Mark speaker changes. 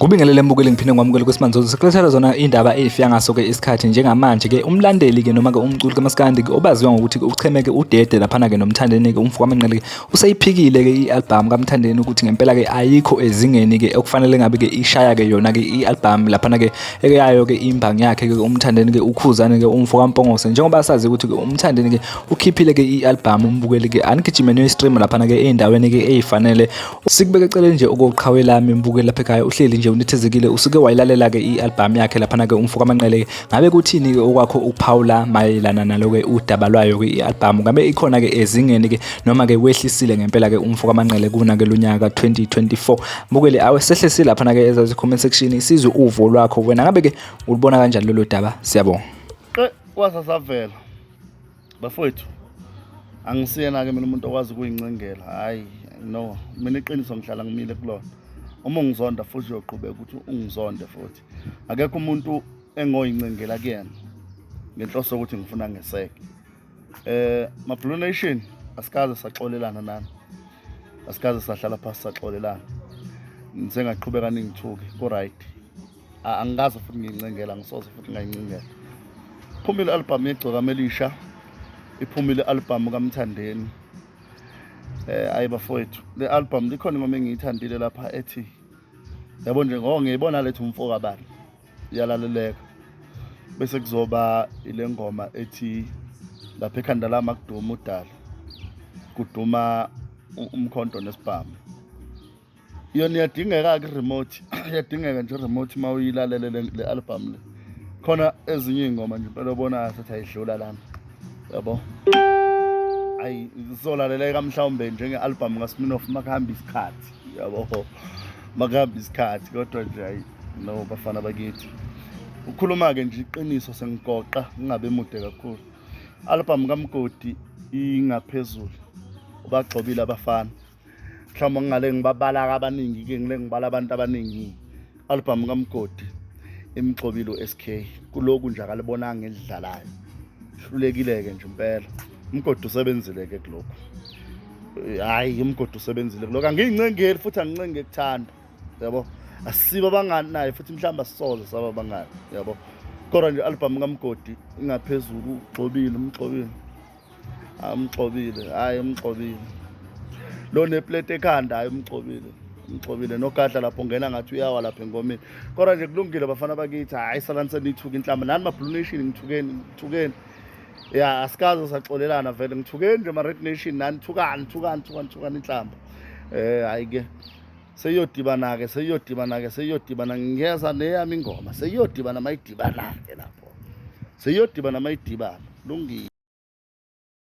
Speaker 1: Kubingelele mbukeli ngiphinde ngwamukele kwesimanje sikulethela zona indaba ezifika ngaso ke isikhathi njengamanje ke umlandeli ke noma ke umculi kaMaskandi ke obaziwa ngokuthi uchemeke udede laphana ke nomthandeni ke umfuka amanqele ke useyiphikile ke ialbum kaMthandeni ukuthi ngempela ke ayikho ezingeni ke okufanele ngabe ke ishaya ke yona ke ialbum laphana ke eyayo ke imbangi yakhe ke umthandeni ke ukhuzane ke umfuka kaMpongose njengoba sazi ukuthi ke umthandeni ke ukhiphile ke ialbum umbukeli ke anigijime no stream laphana ke endaweni ke ezifanele sikubeke eceleni nje okoqhawe lami mbukeli lapha ekhaya uhleli nje unithezekile usuke wayilalela ke ialbum yakhe laphana ke umfuka amanqele ngabe kuthini ke okwakho uPaula mayelana nalo ke udaba lwayo ke ialbum ngabe ikhona ke ezingeni ke noma ke wehlisile ngempela ke umfuka amanqele kuna ke lunyaka 2024 mbukeli awe sehlesile laphana ke ezazi comment section isizwe uvo lwakho wena ngabe ke ulibona kanjani lolu daba siyabonga
Speaker 2: wasasavela bafowethu angisiyena ke mina umuntu okwazi ukuyincengela hayi no mina iqiniso ngihlala ngimile kulona uma ungizonda futhi uyoqhubeka ukuthi ungizonde futhi akekho umuntu engoyincengela kuyena ngenhloso ukuthi ngifuna ngeseke ma Blue Nation asikaze saxolelana nani asikaze sahlala phansi saxolelana ngizengaqhubeka ningithuke ku right angikaze futhi ngiyincengela ngisoze futhi ngayincengela iphumile album yegcoka melisha iphumile album kaMthandeni ayi bafowethu le album likhona ingoma engiyithandile lapha ethi yabo nje ngiyibona lethu umfoko abani iyalaleleka bese kuzoba ile ngoma ethi lapha ekhanda lami akuduma udala kuduma umkhonto nesibhamu yona iyadingeka ke remote iyadingeka nje remote mawuyilalele le album le khona ezinye ingoma nje impela ubona sathi ayidlula lana yabo ayi izolaleleka mhlawumbe njenge-album kaSminoff makuhamba isikhathi yabo makuhamba isikhathi kodwa nje ayi no bafana bakithi ukhuluma-ke nje iqiniso sengigoqa ngingabe mude kakhulu album kaMgodi ingaphezulu ubagxobile abafana mhlawumbe ngingale ngibabala abaningi-ke ngile ngibala abantu abaningi album kaMgodi imgxobile u-SK kuloku nje akalibonanga ngelidlalayo hlulekile-ke nje impela umgodi usebenzile ke kulokho hayi umgodi usebenzile kulokho angiyincengeli futhi angincenge kuthanda yabo asiba abangani naye futhi mhlamba sisoze saba abangani yabo kodwa nje album kaMgodi ingaphezulu umxobile hayi umxobile lo neplate ekhanda hayi umxobile nogadla lapho ngena ngathi uyawa lapha engomeni kodwa nje kulungile bafana bakithi hayi salanise nithuka inhlamba nani ma Blue Nation ngithukeni ya asikaze saxolelana vele ngithukeni nje ma Red Nation nani thukani inhlamba hayi ke seyodibana ngiyeza neyami ingoma seyodibana mayidibana ke lapho seyodibana mayidibana lungile